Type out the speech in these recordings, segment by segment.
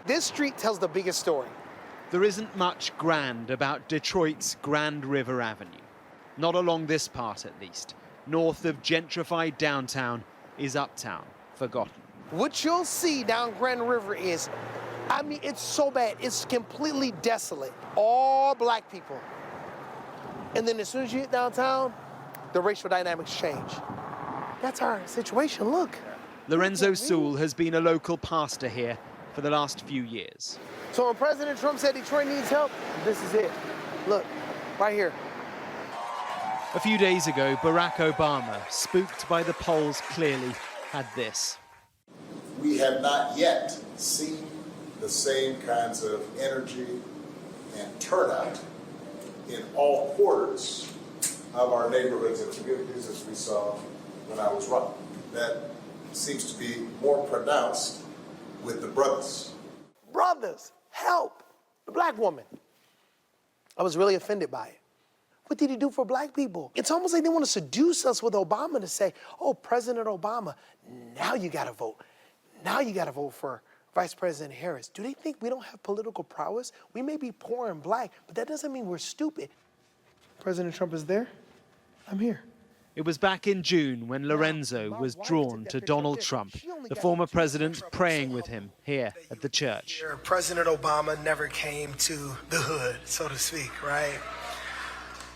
This street tells the biggest story. There isn't much grand about Detroit's Grand River Avenue. Not along this part, at least. North of gentrified downtown is uptown, forgotten. What you'll see down Grand River is, I mean, it's so bad. It's completely desolate. All black people. And then as soon as you hit downtown, the racial dynamics change. That's our situation, look. Lorenzo Sewell has been a local pastor here for the last few years. So when President Trump said Detroit needs help, this is it. Look, right here. A few days ago, Barack Obama, spooked by the polls clearly, had this. We have not yet seen the same kinds of energy and turnout in all quarters of our neighborhoods and communities as we saw when I was running. That seems to be more pronounced with the brothers. Brothers, help the black woman. I was really offended by it. What did he do for black people? It's almost like they want to seduce us with Obama to say, oh, President Obama, now you got to vote. Now you got to vote for Vice President Harris. Do they think we don't have political prowess? We may be poor and black, but that doesn't mean we're stupid. President Trump is there. I'm here. It was back in June when Lorenzo was drawn to Donald Trump, the former president praying with him here at the church. President Obama never came to the hood, so to speak, right?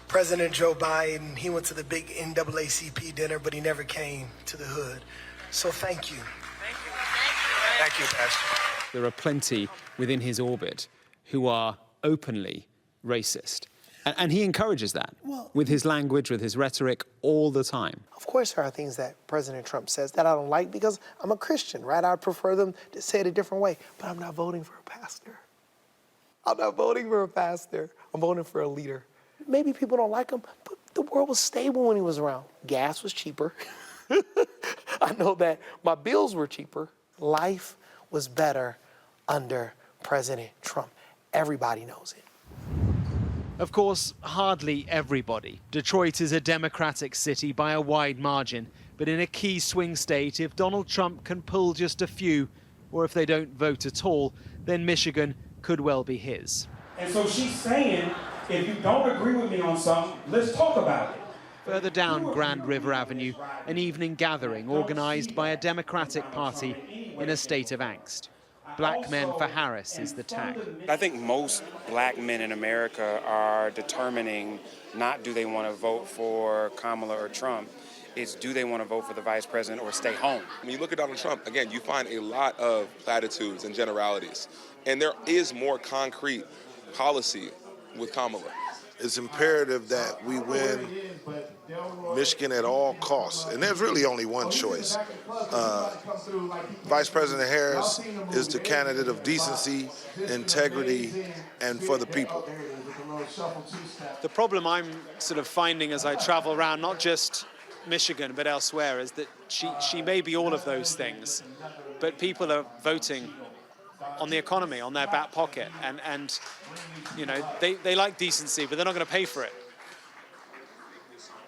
President Joe Biden, he went to the big NAACP dinner, but he never came to the hood. So thank you. Thank you, Pastor. There are plenty within his orbit who are openly racist. And he encourages that with his language, with his rhetoric, all the time. Of course there are things that President Trump says that I don't like because I'm a Christian, right? I prefer them to say it a different way. But I'm not voting for a pastor. I'm not voting for a pastor. I'm voting for a leader. Maybe people don't like him, but the world was stable when he was around. Gas was cheaper. I know that my bills were cheaper. Life was better under President Trump. Everybody knows it. Of course, hardly everybody. Detroit is a Democratic city by a wide margin. But in a key swing state, if Donald Trump can pull just a few, or if they don't vote at all, then Michigan could well be his. And so she's saying, if you don't agree with me on something, let's talk about it. Further down Grand River Avenue, an evening gathering organized by a Democratic Party in a state of angst. Black Men for Harris is the tag. I think most black men in America are determining not do they want to vote for Kamala or Trump, it's do they want to vote for the vice president or stay home. When you look at Donald Trump, again, you find a lot of platitudes and generalities. And there is more concrete policy with Kamala. It's imperative that we win Michigan at all costs. And there's really only one choice. Vice President Harris is the candidate of decency, integrity, and for the people. The problem I'm sort of finding as I travel around, not just Michigan, but elsewhere, is that she may be all of those things, but people are voting on the economy, on their back pocket, and you know, they like decency, but they're not going to pay for it.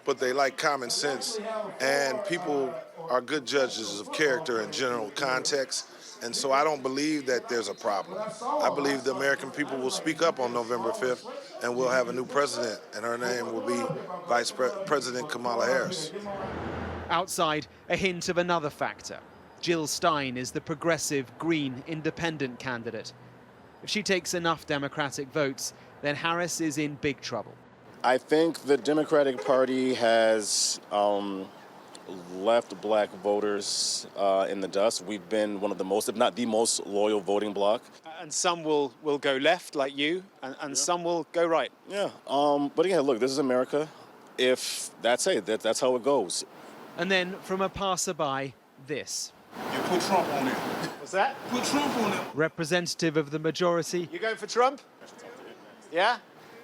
But they like common sense, and people are good judges of character in general context, and so I don't believe that there's a problem. I believe the American people will speak up on November 5th, and we'll have a new president, and her name will be Vice President Kamala Harris. Outside, a hint of another factor. Jill Stein is the progressive Green independent candidate. If she takes enough Democratic votes, then Harris is in big trouble. I think the Democratic Party has left black voters in the dust. We've been one of the most, if not the most, loyal voting bloc. And some will go left, like you, and some will go right. Yeah, but again, look, this is America. If that's it, that's how it goes. And then from a passerby, this. You put Trump on it. What's that? Put Trump on it. Representative of the majority. You going for Trump? Yeah?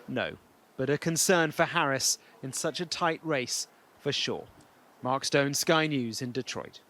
No, but a concern for Harris in such a tight race, for sure. Mark Stone, Sky News in Detroit.